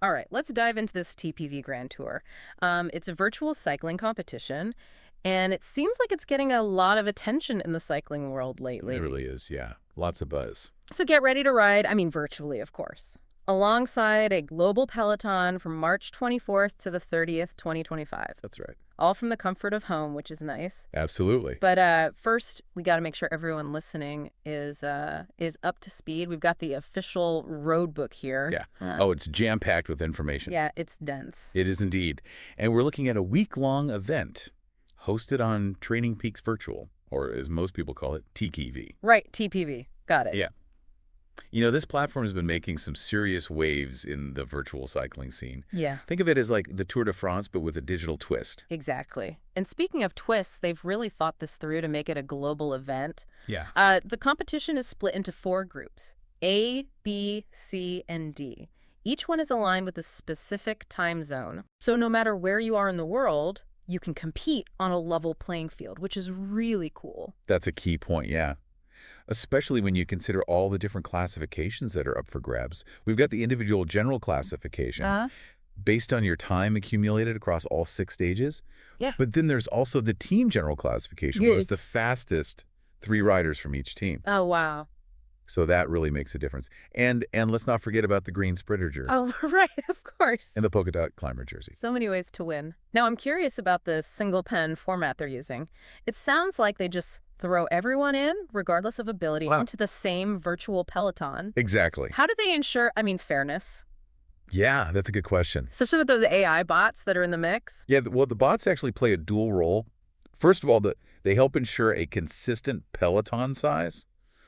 All right, let's dive into this TPV Grand Tour. It's a virtual cycling competition, and it seems like it's getting a lot of attention in the cycling world It lately. really is, yeah. Lots of buzz. So get ready to ride, I mean virtually, of course, alongside a global peloton from March 24th to the 30th, 2025. That's right. All from the comfort of home, which is nice. Absolutely. But first, we got to make sure everyone listening is up to speed. We've got the official road book here. Yeah. Uh, Oh, it's jam-packed with information. yeah, it's dense. It is indeed. And we're looking at a week-long event hosted on Training Peaks Virtual, or as most people call it, TKV. Right, TPV. Got it. Yeah. You know, this platform has been making some serious waves in the virtual cycling scene. Yeah, Think of it as like the Tour de France, but with a digital twist. exactly. And speaking of twists, they've really thought this through to make it a global event. Yeah. The competition is split into 4 groups: A, B, C, and D. Each one is aligned with a specific time zone. So no matter where you are in the world, you can compete on a level playing field, which is really cool. That's a key point, yeah. Especially when you consider all the different classifications that are up for grabs. We've got the individual general classification Uh, based on your time accumulated across all 6 stages. yeah. But then there's also the team general classification, where it's the fastest 3 riders from each team. Oh, wow. So that really makes a difference. And let's not forget about the green sprinter jersey Oh, right, of course. and the polka dot climber jersey. So many ways to win. Now, I'm curious about the single pen format they're using. It sounds like they just throw everyone in, regardless of ability, Wow. into the same virtual peloton. Exactly. How do they ensure, fairness? Yeah, that's a good question. Especially with those AI bots that are in the mix? Yeah, well, the bots actually play a dual role. First of all, they help ensure a consistent peloton size.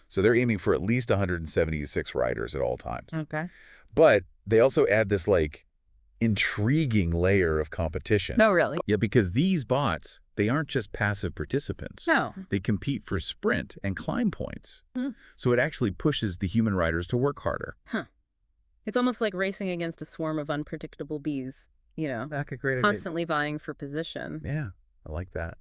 So they're aiming for at least 176 riders at all times. Okay. But they also add this, like, intriguing layer of competition. No, really? Yeah, because these bots, they aren't just passive participants. No. They compete for sprint and climb points. Hmm. So it actually pushes the human riders to work harder. Huh. It's almost like racing against a swarm of unpredictable bees, That's a great idea. constantly vying for position. Yeah, I like that.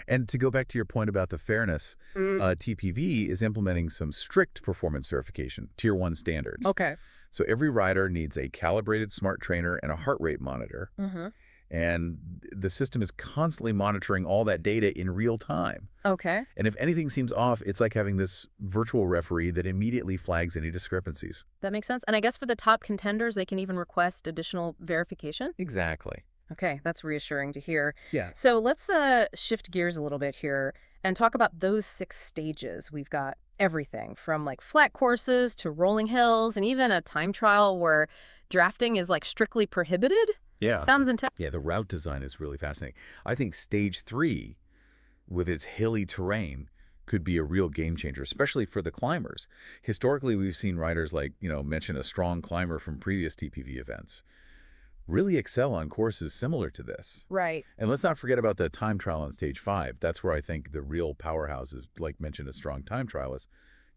And to go back to your point about the fairness, TPV is implementing some strict performance verification, Tier 1 standards. Okay. So every rider needs a calibrated smart trainer and a heart rate monitor. Mm-hmm. And the system is constantly monitoring all that data in real time. Okay. And if anything seems off, it's like having this virtual referee that immediately flags any discrepancies. That makes sense. And I guess for the top contenders, they can even request additional verification? Exactly. Okay, that's reassuring to hear. Yeah. So let's shift gears a little bit here and talk about those 6 stages. We've got everything from like flat courses to rolling hills and even a time trial where drafting is like strictly prohibited. Yeah. Sounds intense. Yeah, the route design is really fascinating. I think stage 3, with its hilly terrain, could be a real game changer, especially for the climbers. Historically, we've seen riders like, mention a strong climber from previous TPV events, really excel on courses similar to this. Right. And let's not forget about the time trial on stage 5. That's where I think the real powerhouses, like mentioned a strong time trialist,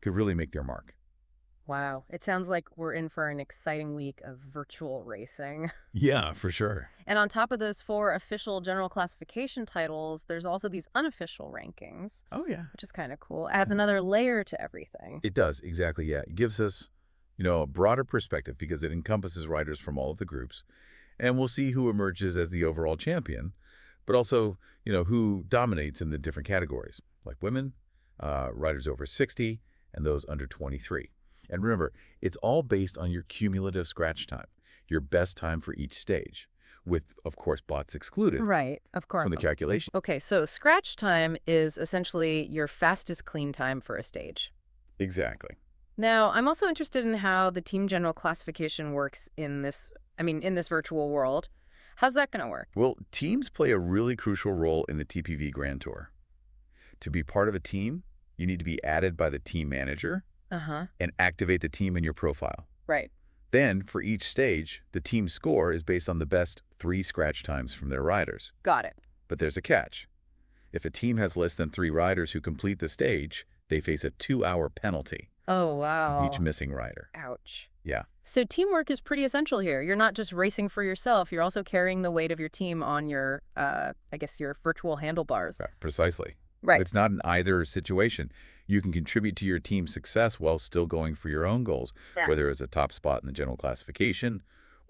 could really make their mark. Wow. It sounds like we're in for an exciting week of virtual racing. Yeah, for sure. And on top of those 4 official general classification titles, there's also these unofficial rankings, Oh, yeah. which is kind of cool. Adds another layer to everything. It does, exactly, yeah. It gives us, a broader perspective because it encompasses riders from all of the groups. And we'll see who emerges as the overall champion, but also, who dominates in the different categories, like women, riders over 60, and those under 23. And remember, it's all based on your cumulative scratch time, your best time for each stage, with, of course, bots excluded Right, of course. from the calculation. Okay, so scratch time is essentially your fastest clean time for a stage. Exactly. Now, I'm also interested in how the team general classification works in this virtual world. How's that going to work? Well, teams play a really crucial role in the TPV Grand Tour. To be part of a team, you need to be added by the team manager Uh-huh. and activate the team in your profile. Right. Then, for each stage, the team score is based on the best 3 scratch times from their riders. Got it. But there's a catch. If a team has less than 3 riders who complete the stage, they face a 2-hour penalty Oh, for wow. each missing rider. Ouch. Yeah, So teamwork is pretty essential here. You're not just racing for yourself. You're also carrying the weight of your team on your, your virtual handlebars. precisely. Right. It's not an either situation. You can contribute to your team's success while still going for your own goals, Yeah. whether it's a top spot in the general classification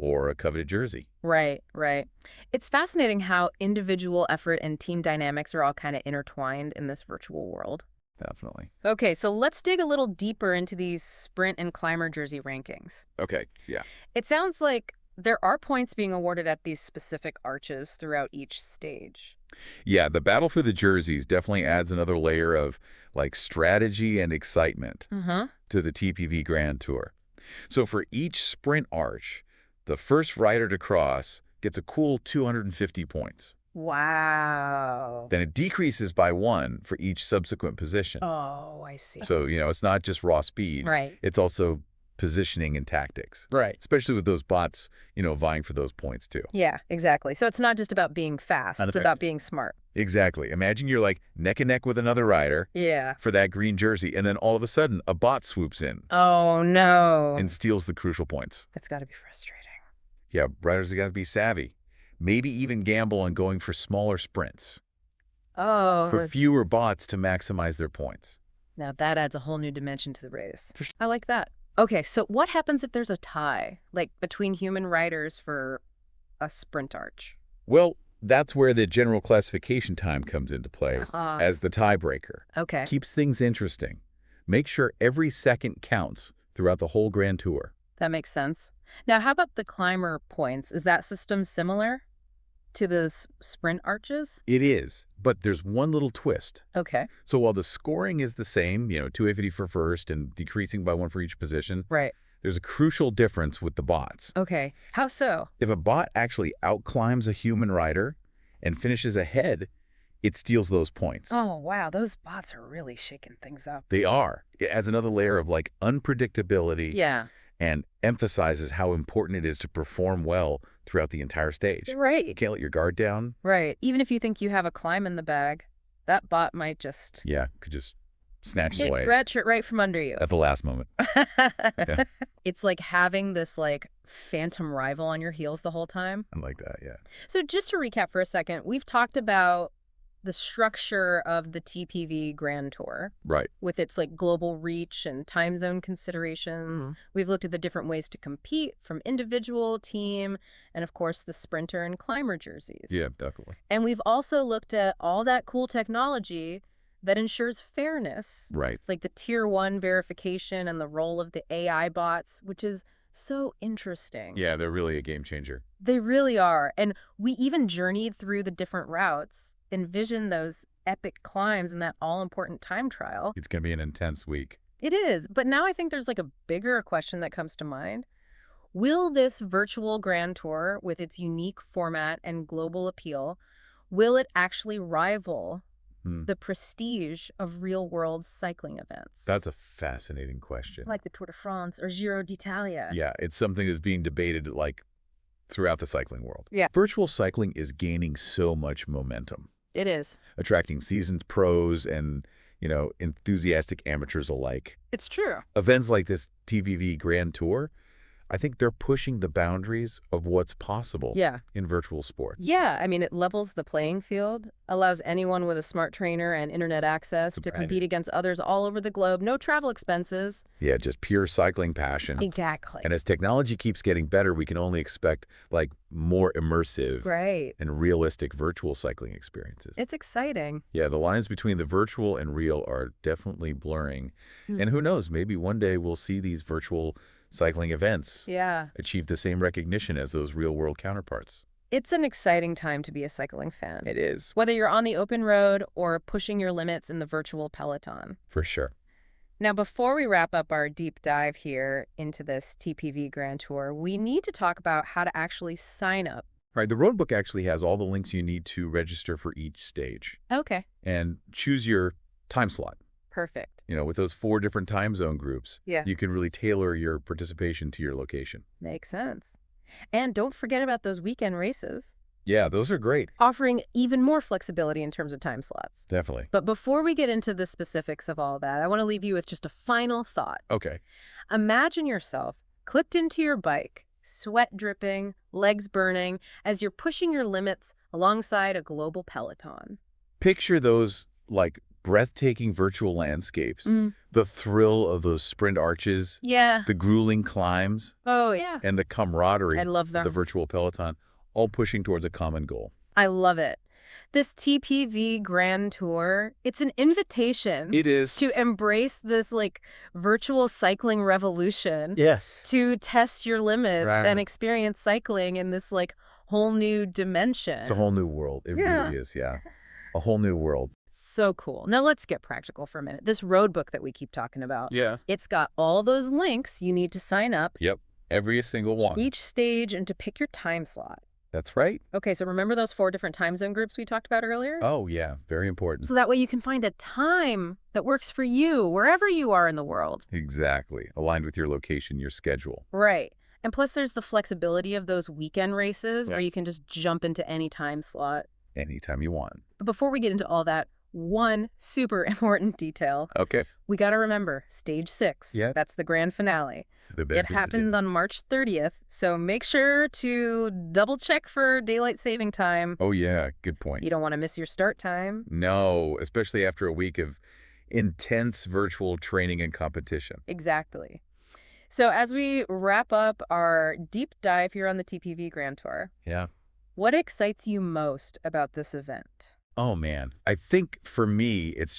or a coveted jersey. Right, right. It's fascinating how individual effort and team dynamics are all kind of intertwined in this virtual world. Definitely. Okay, so let's dig a little deeper into these sprint and climber jersey rankings. Okay, yeah. It sounds like there are points being awarded at these specific arches throughout each stage. Yeah, the battle for the jerseys definitely adds another layer of like strategy and excitement Uh-huh. to the TPV Grand Tour. So for each sprint arch, the first rider to cross gets a cool 250 points. Wow. Then it decreases by 1 for each subsequent position. Oh, I see. So, it's not just raw speed. Right. It's also positioning and tactics. Right. Especially with those bots, vying for those points too. Yeah, exactly. So it's not just about being fast, it's about being smart. Exactly. Imagine you're like neck and neck with another rider Yeah. for that green jersey, and then all of a sudden a bot swoops in Oh, no. and steals the crucial points. That's got to be frustrating. Yeah, riders have got to be savvy. Maybe even gamble on going for smaller sprints, Oh, for fewer bots to maximize their points. now that adds a whole new dimension to the race. I like that. Okay, so what happens if there's a tie, like between human riders for a sprint arch? Well, that's where the general classification time comes into play as the tiebreaker. Okay. Keeps things interesting. Make sure every second counts throughout the whole Grand Tour. That makes sense. Now, how about the climber points? Is that system similar to those sprint arches? It is, but there's one little twist. Okay. So while the scoring is the same, 250 for first and decreasing by 1 for each position, Right. there's a crucial difference with the bots. Okay. How so? If a bot actually outclimbs a human rider and finishes ahead, it steals those points. Oh, wow. Those bots are really shaking things up. They are. It adds another layer of like unpredictability Yeah. and emphasizes how important it is to perform well throughout the entire stage. You Right. can't let your guard down. Right. Even if you think you have a climb in the bag, that bot might just Yeah, could just snatch it away wrench it right from under you. at the last moment. Yeah. It's like having this like phantom rival on your heels the whole time. I like that, yeah. So just to recap for a second, we've talked about the structure of the TPV Grand Tour Right. with its like global reach and time zone considerations. We've looked at the different ways to compete from individual, team, and of course the sprinter and climber jerseys. Yeah, definitely. And we've also looked at all that cool technology that ensures fairness, Right. like the tier 1 verification and the role of the AI bots, which is so interesting. Yeah, they're really a game changer. They really are. And we even journeyed through the different routes, envisioned those epic climbs and that all-important time trial. It's going to be an intense week. It is. But now I think there's like a bigger question that comes to mind. Will this virtual Grand Tour, with its unique format and global appeal, will it actually rival the prestige of real-world cycling events? That's a fascinating question. Like the Tour de France or Giro d'Italia. Yeah, it's something that's being debated like throughout the cycling world. Yeah. Virtual cycling is gaining so much momentum, It is. attracting seasoned pros and, enthusiastic amateurs alike. It's true. Events like this TVV Grand Tour, I think they're pushing the boundaries of what's possible Yeah. in virtual sports. Yeah, I mean, it levels the playing field, allows anyone with a smart trainer and internet access to compete against others all over the globe. No travel expenses. Yeah, just pure cycling passion. Exactly. And as technology keeps getting better, we can only expect like more immersive Right. and realistic virtual cycling experiences. It's exciting. Yeah, the lines between the virtual and real are definitely blurring. And who knows, maybe one day we'll see these virtual cycling events Yeah. achieve the same recognition as those real-world counterparts. It's an exciting time to be a cycling fan. It is, Whether you're on the open road or pushing your limits in the virtual peloton. for sure. Now, before we wrap up our deep dive here into this TPV Grand Tour, we need to talk about how to actually sign up. Right, the roadbook actually has all the links you need to register for each stage Okay. and choose your time slot. Perfect. With those 4 different time zone groups, Yeah. you can really tailor your participation to your location. Makes sense. And don't forget about those weekend races, Yeah, those are great. offering even more flexibility in terms of time slots. Definitely. But before we get into the specifics of all that, I want to leave you with just a final thought. Okay. Imagine yourself clipped into your bike, sweat dripping, legs burning, as you're pushing your limits alongside a global peloton. Picture those, like, breathtaking virtual landscapes, Mm. the thrill of those sprint arches, Yeah. the grueling climbs, Oh, yeah. and the I camaraderie love of the them. virtual peloton, all pushing towards a common goal. I love it. This TPV Grand Tour, it's an invitation It is. to embrace this like virtual cycling revolution, Yes. to test your limits and Right. experience cycling in this like whole new It's a dimension. whole new world. It Yeah. really is, yeah. A whole new world. So cool. Now let's get practical for a minute. This road book that we keep talking about, Yeah. it's got all those links you need to sign up, Yep. Every single one. each stage, and to pick your time slot. That's right. Okay, so remember those 4 different time zone groups we talked about earlier? Oh, yeah. Very important. So that way you can find a time that works for you, wherever you are in the world. Exactly. Aligned with your location, your schedule. Right. And plus there's the flexibility of those weekend races Yeah. where you can just jump into any time slot. Anytime you want. But before we get into all that, one super important detail. Okay. We got to remember, stage 6. Yeah. That's the grand finale. The It happened on March 30th, so make sure to double check for daylight saving time. Oh, yeah. Good point. You don't want to miss your start time. No, especially after a week of intense virtual training and competition. Exactly. So as we wrap up our deep dive here on the TPV Grand Tour, Yeah. what excites you most about this event? Oh, man. I think for me, it's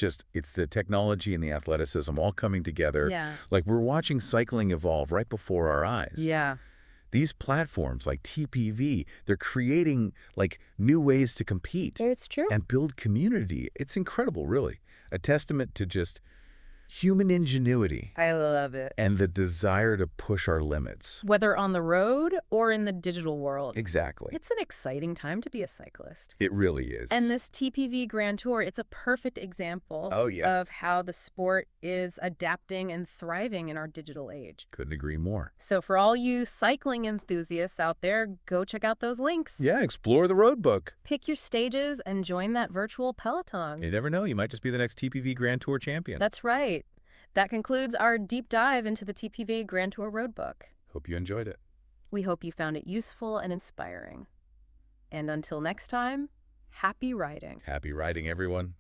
the technology and the athleticism all coming together. Yeah. Like we're watching cycling evolve right before our eyes. Yeah. These platforms like TPV, they're creating like new ways to compete It's true. and build community. It's incredible, really. A testament to just human ingenuity I love it. and the desire to push our limits. Whether on the road or in the digital world. Exactly. It's an exciting time to be a cyclist. It really is. And this TPV Grand Tour, it's a perfect example Oh, yeah. of how the sport is adapting and thriving in our digital age. Couldn't agree more. So for all you cycling enthusiasts out there, go check out those links. Yeah, explore the road book. Pick your stages and join that virtual peloton. You never know. You might just be the next TPV Grand Tour champion. That's right. That concludes our deep dive into the TPV Grand Tour Roadbook. Hope you enjoyed it. We hope you found it useful and inspiring. And until next time, happy riding. Happy riding, everyone.